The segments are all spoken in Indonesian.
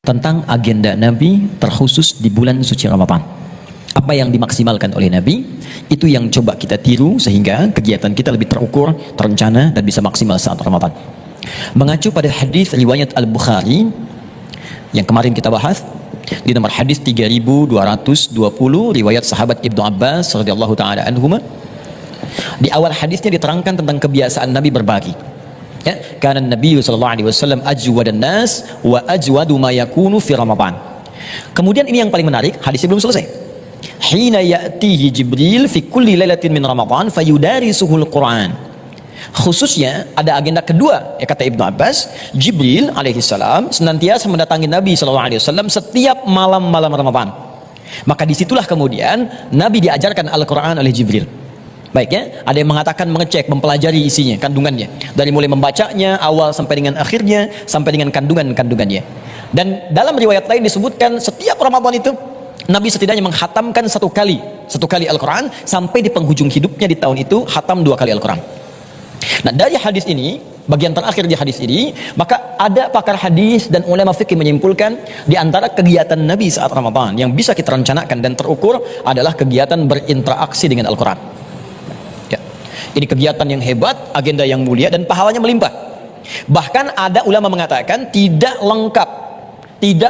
tentang agenda Nabi terkhusus di bulan suci Ramadan. Apa yang dimaksimalkan oleh Nabi, itu yang coba kita tiru sehingga kegiatan kita lebih terukur, terencana, dan bisa maksimal saat Ramadan. Mengacu pada hadis riwayat Al-Bukhari yang kemarin kita bahas, di nomor hadis 3220 riwayat sahabat Ibnu Abbas radhiyallahu taala anhuma. Di awal hadisnya diterangkan tentang kebiasaan Nabi berbagi. Ya, karena Nabi sallallahu alaihi wasallam ajwadan nas wa ajwadu ma yakunu fi Ramadan. Kemudian ini yang paling menarik, hadisnya belum selesai. Hina ya'tihi Jibril fi kulli lailatin min Ramadan fayudarisuhul Quran. Khususnya ada agenda kedua, ya kata Ibnu Abbas, Jibril alaihissalam senantiasa mendatangi Nabi sallallahu alaihi wasallam setiap malam-malam Ramadan. Maka disitulah kemudian Nabi diajarkan Al-Quran oleh Jibril. Baik ya, ada yang mengatakan mengecek, mempelajari isinya, kandungannya, dari mulai membacanya awal sampai dengan akhirnya, sampai dengan kandungannya. Dan dalam riwayat lain disebutkan setiap Ramadan itu Nabi setidaknya menghatamkan satu kali Al-Quran, sampai di penghujung hidupnya di tahun itu hatam 2 kali Al-Quran. Nah, dari hadis ini, bagian terakhir di hadis ini, maka ada pakar hadis dan ulama fikih menyimpulkan di antara kegiatan Nabi saat Ramadan yang bisa kita rencanakan dan terukur adalah kegiatan berinteraksi dengan Al-Quran. Ini kegiatan yang hebat, agenda yang mulia, dan pahalanya melimpah. Bahkan ada ulama mengatakan tidak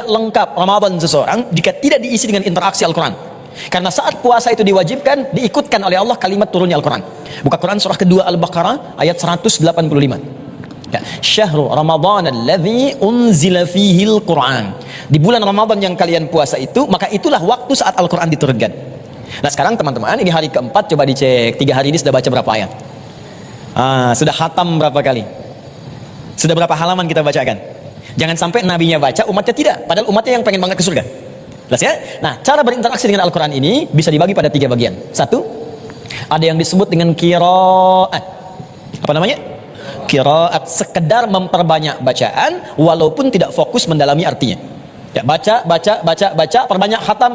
lengkap Ramadan seseorang jika tidak diisi dengan interaksi Al-Quran. Karena saat puasa itu diwajibkan, diikutkan oleh Allah kalimat turunnya Al-Quran. Buka Quran surah kedua Al-Baqarah ayat 185. Ya, Syahrul Ramadan alladzi unzila fihil Quran. Di bulan Ramadan yang kalian puasa itu, maka itulah waktu saat Al-Quran diturunkan. Nah sekarang teman-teman, ini hari keempat, coba dicek 3 hari ini sudah baca berapa ayat? Sudah khatam berapa kali? Sudah berapa halaman kita bacakan? Jangan sampai nabinya baca, umatnya tidak, padahal umatnya yang pengen banget ke surga. Jelas ya? Nah, cara berinteraksi dengan Al-Quran ini bisa dibagi pada 3 bagian. Satu, ada yang disebut dengan qiraat. Apa namanya? Qiraat, sekedar memperbanyak bacaan walaupun tidak fokus mendalami artinya. Ya, baca, perbanyak, hatam.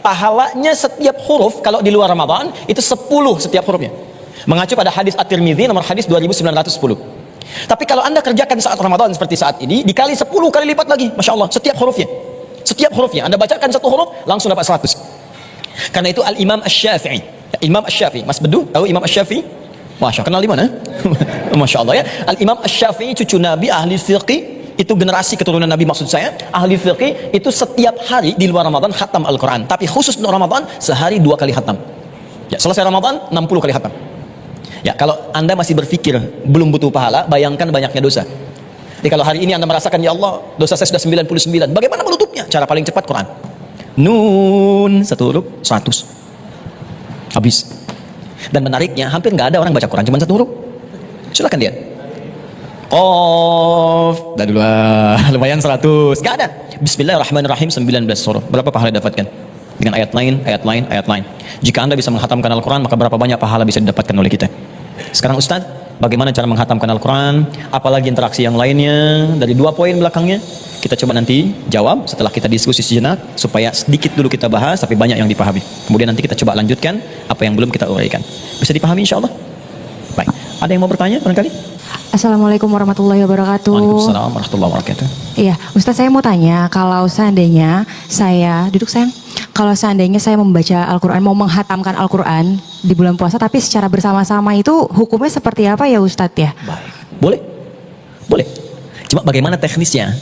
Pahalanya setiap huruf kalau di luar Ramadan itu 10 setiap hurufnya. Mengacu pada hadis At-Tirmidzi nomor hadis 2910. Tapi kalau Anda kerjakan saat Ramadan seperti saat ini, dikali 10 kali lipat lagi, Masya Allah, setiap hurufnya. Anda bacakan 1 huruf, langsung dapat 100. Karena itu Al-Imam Asy-Syafi'i. Imam Asy-Syafi'i, Mas Bedu, tahu Imam Asy-Syafi'i? Masya Allah, kenal di mana? Masya Allah ya. Al-Imam Asy-Syafi'i cucu Nabi, ahli fiqih. Itu generasi keturunan Nabi maksud saya. Ahli fiqih itu setiap hari di luar Ramadan khatam Al-Quran, tapi khusus untuk Ramadan sehari 2 kali khatam. Ya, selesai Ramadan 60 kali khatam. Ya, kalau Anda masih berpikir belum butuh pahala, bayangkan banyaknya dosa. Jadi kalau hari ini Anda merasakan, ya Allah, dosa saya sudah 99, bagaimana menutupnya? Cara paling cepat Quran. Nun, 1 huruf 100. Habis. Dan menariknya, hampir nggak ada orang baca Quran cuma 1 huruf. Silakan lihat. Qaf, dah dulu, lumayan 100. Gak ada. Bismillahirrahmanirrahim 19 surah. Berapa pahala didapatkan? Dengan ayat lain. Jika Anda bisa menghatamkan Al-Quran, maka berapa banyak pahala bisa didapatkan oleh kita. Sekarang Ustaz, bagaimana cara menghatamkan Al-Quran? Apalagi interaksi yang lainnya? Dari 2 poin belakangnya, kita coba nanti jawab setelah kita diskusi sejenak, supaya sedikit dulu kita bahas, tapi banyak yang dipahami. Kemudian nanti kita coba lanjutkan apa yang belum kita uraikan. Bisa dipahami insya Allah? Baik. Ada yang mau bertanya barangkali? Assalamualaikum warahmatullahi wabarakatuh. Waalaikumsalam warahmatullahi wabarakatuh. Iya, Ustaz, saya mau tanya, kalau seandainya saya, kalau seandainya saya membaca Al-Quran, mau menghatamkan Al-Quran di bulan puasa, tapi secara bersama-sama itu hukumnya seperti apa ya Ustadz ya? Baik, boleh. Cuma bagaimana teknisnya?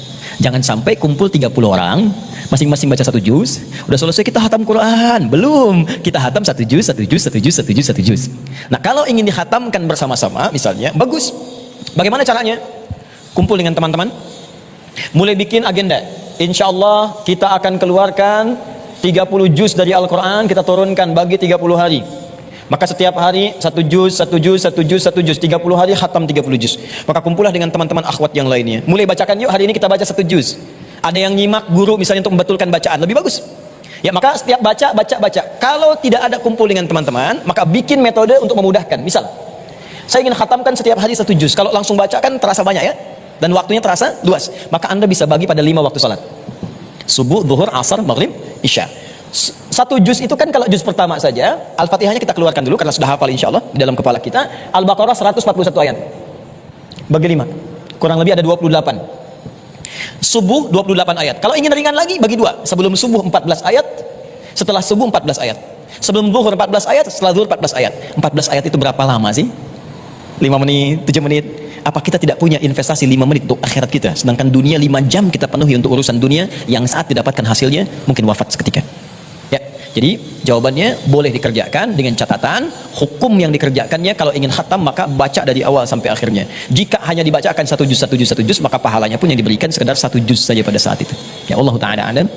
Jangan sampai kumpul 30 orang, masing-masing baca 1 juz, udah selesai kita hatam Quran. Belum, kita hatam 1 juz. Nah, kalau ingin dihatamkan bersama-sama, misalnya, bagus. Bagaimana caranya? Kumpul dengan teman-teman, mulai bikin agenda. Insya Allah kita akan keluarkan 30 juz dari Al-Quran, kita turunkan bagi 30 hari. Maka setiap hari 1 juz, 30 hari khatam 30 juz. Maka kumpulah dengan teman-teman akhwat yang lainnya. Mulai bacakan yuk, hari ini kita baca 1 juz. Ada yang nyimak guru misalnya untuk membetulkan bacaan, lebih bagus. Ya, maka setiap baca. Kalau tidak ada kumpul dengan teman-teman, maka bikin metode untuk memudahkan. Misal, saya ingin khatamkan setiap hari 1 juz. Kalau langsung bacakan terasa banyak ya, dan waktunya terasa luas. Maka Anda bisa bagi pada 5 waktu salat. Subuh, zuhur, asar, maghrib, isya. 1 juz itu kan kalau juz pertama saja, Al-Fatihahnya kita keluarkan dulu karena sudah hafal insya Allah di dalam kepala kita. Al-Baqarah 141 ayat. Bagi 5. Kurang lebih ada 28. Subuh 28 ayat. Kalau ingin ringan lagi bagi dua. Sebelum subuh 14 ayat, setelah subuh 14 ayat. Sebelum zuhur 14 ayat, setelah zuhur 14 ayat. 14 ayat itu berapa lama sih? 5 menit, 7 menit. Apa kita tidak punya investasi 5 menit untuk akhirat kita? Sedangkan dunia 5 jam kita penuhi untuk urusan dunia yang saat didapatkan hasilnya mungkin wafat seketika. Ya, jadi jawabannya boleh dikerjakan dengan catatan hukum yang dikerjakannya kalau ingin khatam maka baca dari awal sampai akhirnya. Jika hanya dibacakan satu juz maka pahalanya pun yang diberikan sekedar 1 juz saja pada saat itu. Ya Allah Ta'ala alam.